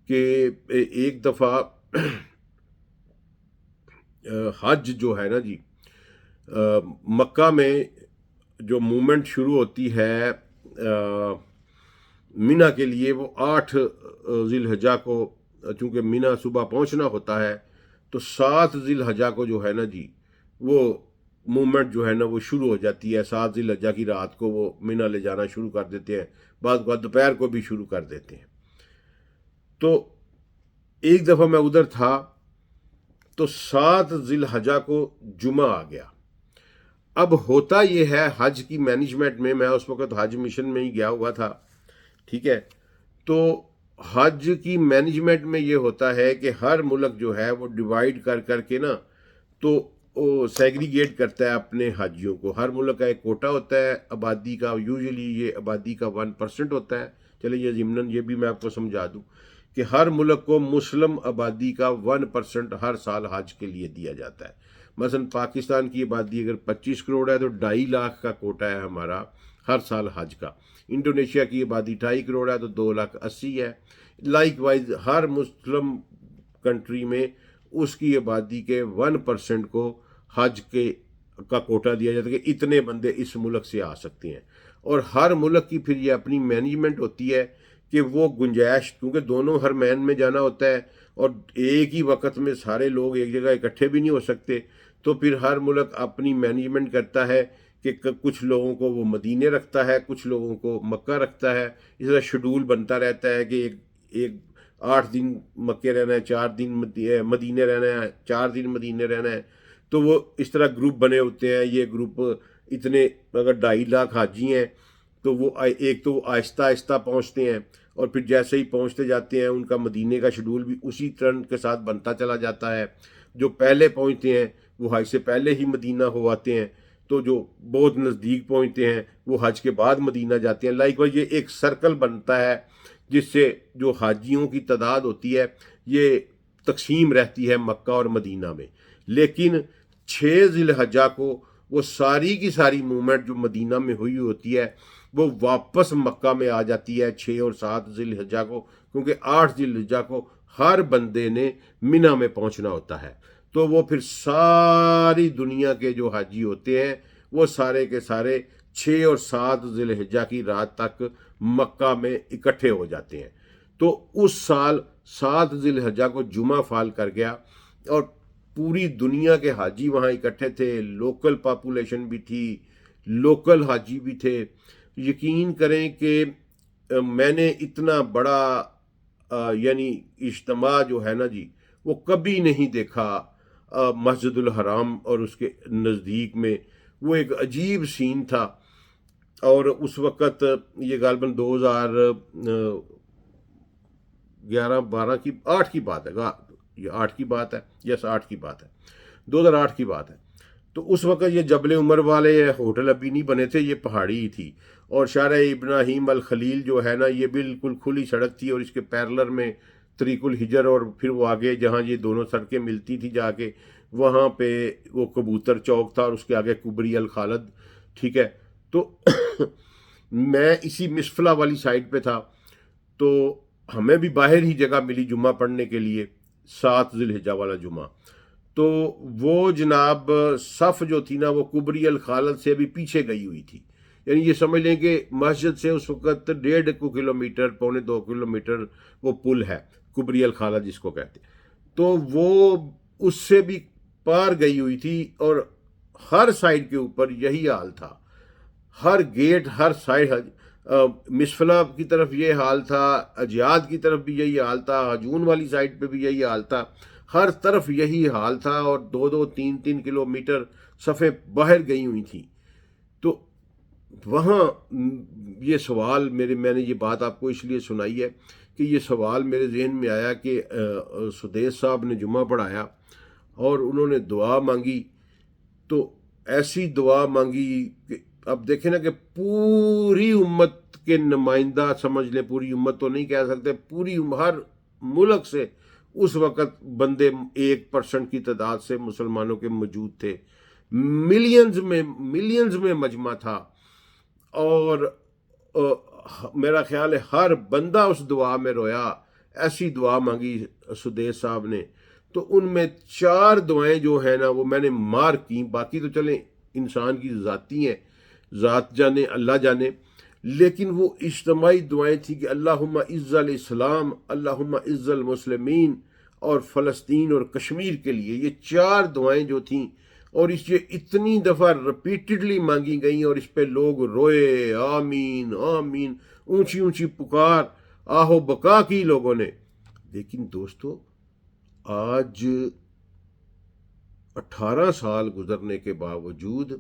کہ ایک دفعہ حج جو ہے نا جی، مکہ میں جو موومنٹ شروع ہوتی ہے مینا کے لیے، وہ 8 ذی الحجہ کو، چونکہ مینا صبح پہنچنا ہوتا ہے تو 7 ذی الحجہ کو جو ہے نا جی وہ موومنٹ جو ہے نا وہ شروع ہو جاتی ہے۔ 7 ذی الحجہ کی رات کو وہ مینا لے جانا شروع کر دیتے ہیں، بعض اوقات دوپہر کو بھی شروع کر دیتے ہیں۔ تو ایک دفعہ میں ادھر تھا تو 7 ذی الحجہ کو جمعہ آ گیا۔ اب ہوتا یہ ہے حج کی مینجمنٹ میں اس وقت حج مشن میں ہی گیا ہوا تھا، ٹھیک ہے، تو حج کی مینجمنٹ میں یہ ہوتا ہے کہ ہر ملک جو ہے وہ ڈیوائیڈ کر کے نا تو وہ سیگریگیٹ کرتا ہے اپنے حاجیوں کو۔ ہر ملک کا ایک کوٹا ہوتا ہے آبادی کا، یوزلی یہ آبادی کا 1% ہوتا ہے۔ چلے یہ ضمناً یہ بھی میں آپ کو سمجھا دوں کہ ہر ملک کو مسلم آبادی کا 1% ہر سال حج کے لیے دیا جاتا ہے۔ مثلا پاکستان کی آبادی اگر 25 کروڑ ہے تو 2.5 لاکھ کا کوٹا ہے ہمارا ہر سال حج کا۔ انڈونیشیا کی آبادی 2.5 کروڑ ہے تو 2,80,000 ہے۔ لائک وائز ہر مسلم کنٹری میں اس کی آبادی کے 1% کو حج کا کوٹا دیا جاتا ہے کہ اتنے بندے اس ملک سے آ سکتے ہیں، اور ہر ملک کی پھر یہ اپنی مینجمنٹ ہوتی ہے کہ وہ گنجائش، کیونکہ دونوں حرمین میں جانا ہوتا ہے اور ایک ہی وقت میں سارے لوگ ایک جگہ اکٹھے بھی نہیں ہو سکتے، تو پھر ہر ملک اپنی مینجمنٹ کرتا ہے کہ کچھ لوگوں کو وہ مدینے رکھتا ہے، کچھ لوگوں کو مکہ رکھتا ہے۔ اس طرح شیڈول بنتا رہتا ہے کہ ایک 8 دن مکے رہنا ہے، 4 دن مدینے رہنا ہے، 4 دن مدینے رہنا ہے، تو وہ اس طرح گروپ بنے ہوتے ہیں۔ یہ گروپ اتنے، اگر 2.5 لاکھ حاجی ہیں تو وہ ایک تو آہستہ آہستہ پہنچتے ہیں، اور پھر جیسے ہی پہنچتے جاتے ہیں ان کا مدینے کا شیڈول بھی اسی طرح کے ساتھ بنتا چلا جاتا ہے۔ جو پہلے پہنچتے ہیں وہ حج سے پہلے ہی مدینہ ہو آتے ہیں، تو جو بہت نزدیک پہنچتے ہیں وہ حج کے بعد مدینہ جاتے ہیں۔ لائک وائز یہ ایک سرکل بنتا ہے جس سے جو حاجیوں کی تعداد ہوتی ہے یہ تقسیم رہتی ہے مکہ اور مدینہ میں۔ لیکن 6 ذی الحجہ کو وہ ساری کی ساری موومنٹ جو مدینہ میں ہوئی ہوتی ہے وہ واپس مکہ میں آ جاتی ہے 6 اور 7 ذی الحجہ کو، کیونکہ 8 ذی الحجہ کو ہر بندے نے مینا میں پہنچنا ہوتا ہے۔ تو وہ پھر ساری دنیا کے جو حاجی ہوتے ہیں وہ سارے کے سارے 6 اور 7 ذی الحجہ کی رات تک مکہ میں اکٹھے ہو جاتے ہیں۔ تو اس سال 7 ذی الحجہ کو جمعہ فال کر گیا اور پوری دنیا کے حاجی وہاں اکٹھے تھے، لوکل پاپولیشن بھی تھی، لوکل حاجی بھی تھے۔ یقین کریں کہ میں نے اتنا بڑا یعنی اجتماع جو ہے نا جی، وہ کبھی نہیں دیکھا مسجد الحرام اور اس کے نزدیک میں۔ وہ ایک عجیب سین تھا، اور اس وقت یہ غالباً 2011-12 کی 8 کی بات ہے، یہ 8 کی بات ہے، یس 8 کی بات ہے، 2008 کی بات ہے۔ تو اس وقت یہ جبل عمر والے ہوٹل ابھی نہیں بنے تھے، یہ پہاڑی ہی تھی، اور شارع ابراہیم الخلیل جو ہے نا یہ بالکل کھلی سڑک تھی، اور اس کے پیرلر میں طریق الحجر، اور پھر وہ آگے جہاں یہ دونوں سڑکیں ملتی تھی جا کے وہاں پہ وہ کبوتر چوک تھا، اور اس کے آگے کبری الخالد، ٹھیک ہے۔ تو میں اسی مسفلا والی سائڈ پہ تھا، تو ہمیں بھی باہر ہی جگہ ملی جمعہ پڑھنے کے لیے، 7 ذی الحجہ والا جمعہ۔ تو وہ جناب صف جو تھی نا وہ کبری الخالد سے بھی پیچھے گئی ہوئی تھی، یعنی یہ سمجھ لیں کہ مسجد سے اس وقت 1.5 کلومیٹر 1.25 کلومیٹر وہ پل ہے کبری الخالد جس کو کہتے، تو وہ اس سے بھی پار گئی ہوئی تھی، اور ہر سائڈ کے اوپر یہی حال تھا، ہر گیٹ ہر سائڈ، مسفلا کی طرف یہ حال تھا، اجیاد کی طرف بھی یہی حال تھا، ہجون والی سائڈ پہ بھی یہی حال تھا، ہر طرف یہی حال تھا، اور 2-3 کلومیٹر صفیں باہر گئی ہوئی تھیں۔ تو وہاں یہ سوال میں نے یہ بات آپ کو اس لیے سنائی ہے کہ یہ سوال میرے ذہن میں آیا کہ سدیس صاحب نے جمعہ پڑھایا اور انہوں نے دعا مانگی، تو ایسی دعا مانگی کہ اب دیکھیں نا کہ پوری امت کے نمائندہ سمجھ لیں، پوری امت تو نہیں کہہ سکتے، پوری ہر ملک سے اس وقت بندے 1% کی تعداد سے مسلمانوں کے موجود تھے، ملینز میں مجمع تھا، اور میرا خیال ہے ہر بندہ اس دعا میں رویا، ایسی دعا مانگی سدیس صاحب نے۔ تو ان میں 4 دعائیں جو ہیں نا وہ میں نے مارک کی، باقی تو چلیں انسان کی ذاتی ہیں، ذات جانے اللہ جانے، لیکن وہ اجتماعی دعائیں تھیں کہ اللہم اعز الاسلام، اللہم اعز المسلمین، اور فلسطین اور کشمیر کے لیے، یہ 4 دعائیں جو تھیں، اور اس یہ اتنی دفعہ ریپیٹڈلی مانگی گئیں، اور اس پہ لوگ روئے، آمین آمین، اونچی اونچی پکار، آہو بکا کی لوگوں نے۔ لیکن دوستو آج 18 سال گزرنے کے باوجود،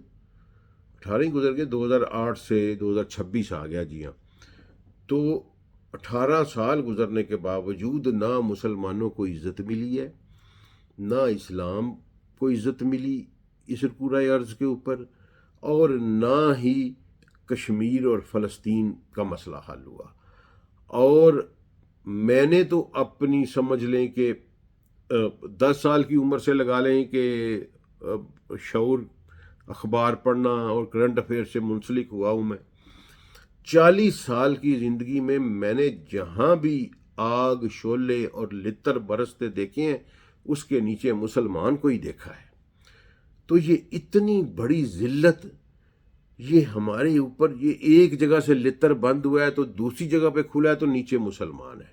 18 ہی گزر گئے، 2008 سے 2026 آ گیا، جی ہاں، تو 18 سال گزرنے کے باوجود نہ مسلمانوں کو عزت ملی ہے، نہ اسلام کو عزت ملی اس پورا ارض کے اوپر، اور نہ ہی کشمیر اور فلسطین کا مسئلہ حل ہوا۔ اور میں نے تو اپنی سمجھ لیں کہ 10 سال کی عمر سے لگا لیں کہ شعور، اخبار پڑھنا اور کرنٹ افیئر سے منسلک ہوا ہوں میں۔ 40 سال کی زندگی میں نے جہاں بھی آگ شعلے اور لتر برستے دیکھے ہیں، اس کے نیچے مسلمان کو ہی دیکھا ہے۔ تو یہ اتنی بڑی ذلت، یہ ہمارے اوپر، یہ ایک جگہ سے لتر بند ہوا ہے تو دوسری جگہ پہ کھلا ہے تو نیچے مسلمان ہے،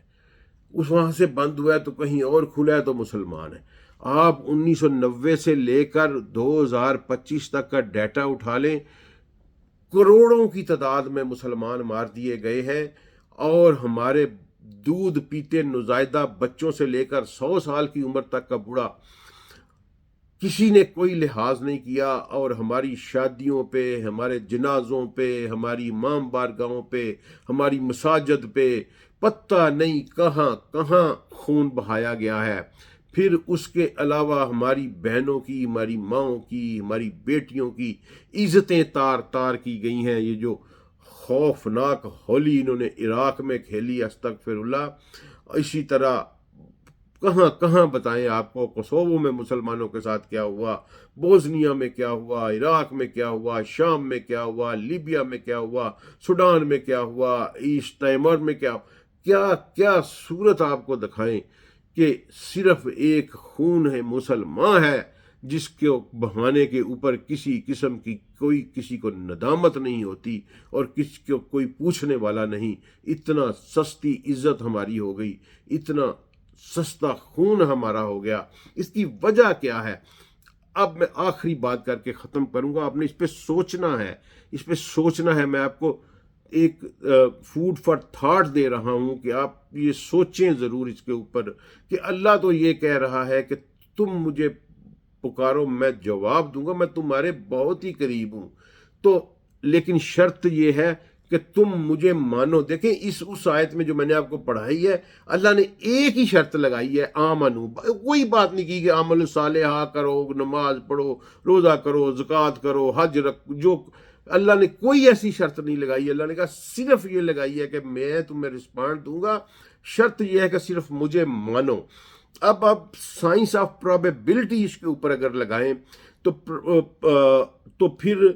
اس وہاں سے بند ہوا ہے تو کہیں اور کھلا ہے تو مسلمان ہے۔ آپ 1990 سے لے کر 2025 تک کا ڈیٹا اٹھا لیں، کروڑوں کی تعداد میں مسلمان مار دیے گئے ہیں، اور ہمارے دودھ پیتے نوزائیدہ بچوں سے لے کر 100 سال کی عمر تک کا بوڑھا، کسی نے کوئی لحاظ نہیں کیا، اور ہماری شادیوں پہ، ہمارے جنازوں پہ، ہماری امام بارگاہوں پہ، ہماری مساجد پہ پتہ نہیں کہاں کہاں خون بہایا گیا ہے۔ پھر اس کے علاوہ ہماری بہنوں کی، ہماری ماؤں کی، ہماری بیٹیوں کی عزتیں تار تار کی گئی ہیں۔ یہ جو خوفناک ہولی انہوں نے عراق میں کھیلی، استغفر اللہ، اسی طرح کہاں کہاں بتائیں آپ کو، کوسوو میں مسلمانوں کے ساتھ کیا ہوا، بوسنیا میں کیا ہوا، عراق میں کیا ہوا، شام میں کیا ہوا، لیبیا میں کیا ہوا، سوڈان میں کیا ہوا، ایسٹ تیمور میں کیا کیا صورت آپ کو دکھائیں کہ صرف ایک خون ہے مسلمان ہے جس کے بہانے کے اوپر کسی قسم کی کوئی کسی کو ندامت نہیں ہوتی اور کسی کو کوئی پوچھنے والا نہیں. اتنا سستی عزت ہماری ہو گئی, اتنا سستا خون ہمارا ہو گیا. اس کی وجہ کیا ہے؟ اب میں آخری بات کر کے ختم کروں گا. آپ نے اس پہ سوچنا ہے, اس پہ سوچنا ہے. میں آپ کو ایک فوڈ فار تھاٹ دے رہا ہوں کہ آپ یہ سوچیں ضرور اس کے اوپر کہ اللہ تو یہ کہہ رہا ہے کہ تم مجھے پکارو میں جواب دوں گا, میں تمہارے بہت ہی قریب ہوں. تو لیکن شرط یہ ہے کہ تم مجھے مانو. دیکھیں اس آیت میں جو میں نے آپ کو پڑھائی ہے, اللہ نے ایک ہی شرط لگائی ہے, آمنو. کوئی بات نہیں کی کہ عمل صالحہ کرو, نماز پڑھو, روزہ کرو, زکوٰۃ کرو, حج جو اللہ نے کوئی ایسی شرط نہیں لگائی. اللہ نے کہا صرف یہ لگائی ہے کہ میں تمہیں رسپانڈ دوں گا, شرط یہ ہے کہ صرف مجھے مانو. اب آپ سائنس آف پرابیبلٹی اس کے اوپر اگر لگائیں تو پھر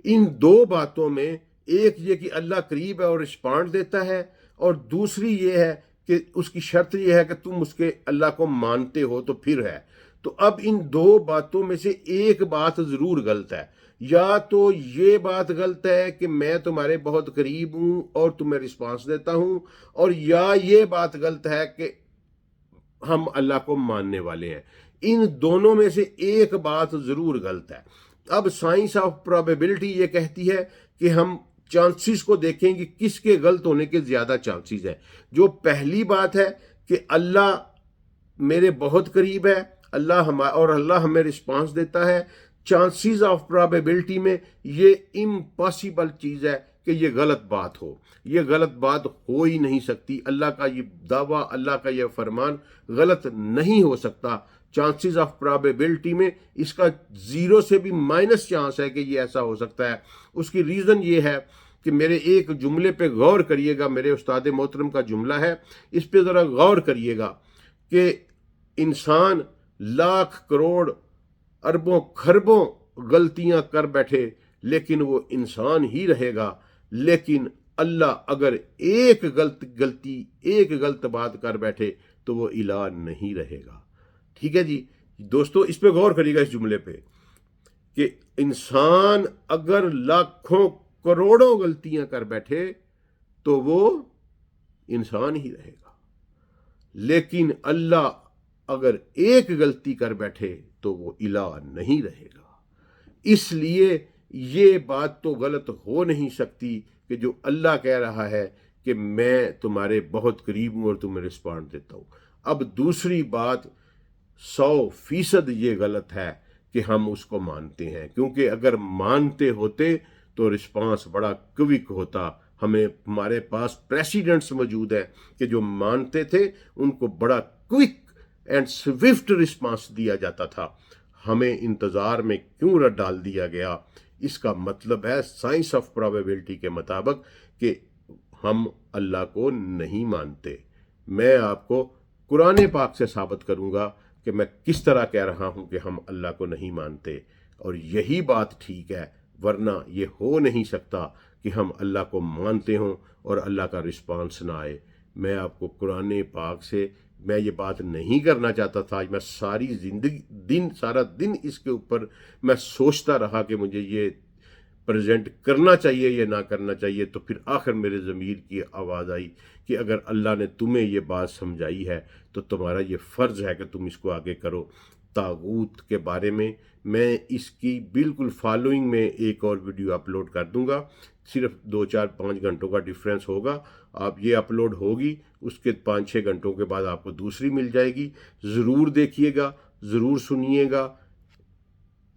ان دو باتوں میں ایک یہ کہ اللہ قریب ہے اور رسپانڈ دیتا ہے, اور دوسری یہ ہے کہ اس کی شرط یہ ہے کہ تم اس کے اللہ کو مانتے ہو تو پھر ہے. تو اب ان دو باتوں میں سے ایک بات ضرور غلط ہے. یا تو یہ بات غلط ہے کہ میں تمہارے بہت قریب ہوں اور تمہیں رسپانس دیتا ہوں, اور یا یہ بات غلط ہے کہ ہم اللہ کو ماننے والے ہیں. ان دونوں میں سے ایک بات ضرور غلط ہے. اب سائنس آف پرابیبلٹی یہ کہتی ہے کہ ہم چانسز کو دیکھیں کہ کس کے غلط ہونے کے زیادہ چانسز ہیں. جو پہلی بات ہے کہ اللہ میرے بہت قریب ہے, اللہ ہمیں رسپانس دیتا ہے, چانسز آف پرابیبلٹی میں یہ امپاسبل چیز ہے کہ یہ غلط بات ہو. یہ غلط بات ہو ہی نہیں سکتی. اللہ کا یہ دعویٰ, اللہ کا یہ فرمان غلط نہیں ہو سکتا. چانسز آف پرابیبلٹی میں اس کا 0 سے بھی مائنس چانس ہے کہ یہ ایسا ہو سکتا ہے. اس کی ریزن یہ ہے کہ میرے ایک جملے پہ غور کریے گا, میرے استاد محترم کا جملہ ہے, اس پہ ذرا غور کریے گا کہ انسان لاکھ کروڑ اربوں خربوں غلطیاں کر بیٹھے لیکن وہ انسان ہی رہے گا. لیکن اللہ اگر ایک غلط بات کر بیٹھے تو وہ الہ نہیں رہے گا. ٹھیک ہے جی دوستو, اس پہ غور کریے گا اس جملے پہ کہ انسان اگر لاکھوں کروڑوں غلطیاں کر بیٹھے تو وہ انسان ہی رہے گا, لیکن اللہ اگر ایک غلطی کر بیٹھے تو وہ الہ نہیں رہے گا. اس لیے یہ بات تو غلط ہو نہیں سکتی کہ جو اللہ کہہ رہا ہے کہ میں تمہارے بہت قریب ہوں اور تمہیں رسپانڈ دیتا ہوں. اب دوسری بات 100% یہ غلط ہے کہ ہم اس کو مانتے ہیں, کیونکہ اگر مانتے ہوتے تو رسپانس بڑا کوئک ہوتا. ہمارے پاس پریسیڈنٹس موجود ہیں کہ جو مانتے تھے ان کو بڑا کوئک اینڈ سوئفٹ رسپانس دیا جاتا تھا. ہمیں انتظار میں کیوں ڈال دیا گیا؟ اس کا مطلب ہے سائنس آف پرابیبلٹی کے مطابق کہ ہم اللہ کو نہیں مانتے. میں آپ کو قرآن پاک سے ثابت کروں گا کہ میں کس طرح کہہ رہا ہوں کہ ہم اللہ کو نہیں مانتے, اور یہی بات ٹھیک ہے. ورنہ یہ ہو نہیں سکتا کہ ہم اللہ کو مانتے ہوں اور اللہ کا رسپانس نہ آئے. میں آپ کو قرآن پاک سے میں یہ بات نہیں کرنا چاہتا تھا. میں سارا دن اس کے اوپر میں سوچتا رہا کہ مجھے یہ پریزنٹ کرنا چاہیے یا نہ کرنا چاہیے. تو پھر آخر میرے ضمیر کی آواز آئی کہ اگر اللہ نے تمہیں یہ بات سمجھائی ہے تو تمہارا یہ فرض ہے کہ تم اس کو آگے کرو. طاغوت کے بارے میں اس کی بالکل فالوئنگ میں ایک اور ویڈیو اپلوڈ کر دوں گا. صرف 2-4-5 گھنٹوں کا ڈیفرنس ہوگا. آپ یہ اپلوڈ ہوگی, اس کے 5-6 گھنٹوں کے بعد آپ کو دوسری مل جائے گی. ضرور دیکھیے گا, ضرور سنیے گا.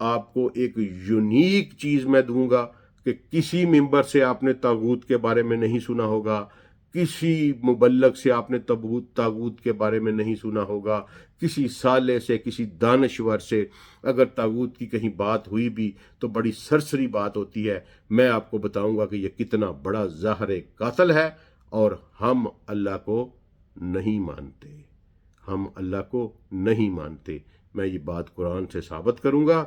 آپ کو ایک یونیک چیز میں دوں گا کہ کسی ممبر سے آپ نے طاغوت کے بارے میں نہیں سنا ہوگا, کسی مبلغ سے آپ نے طاغوت کے بارے میں نہیں سنا ہوگا, کسی صالح سے, کسی دانشور سے اگر طاغوت کی کہیں بات ہوئی بھی تو بڑی سرسری بات ہوتی ہے. میں آپ کو بتاؤں گا کہ یہ کتنا بڑا زہر قاتل ہے, اور ہم اللہ کو نہیں مانتے. ہم اللہ کو نہیں مانتے. میں یہ بات قرآن سے ثابت کروں گا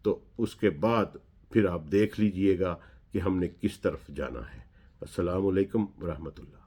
تو اس کے بعد پھر آپ دیکھ لیجئے گا کہ ہم نے کس طرف جانا ہے. السلام علیکم ورحمۃ اللہ.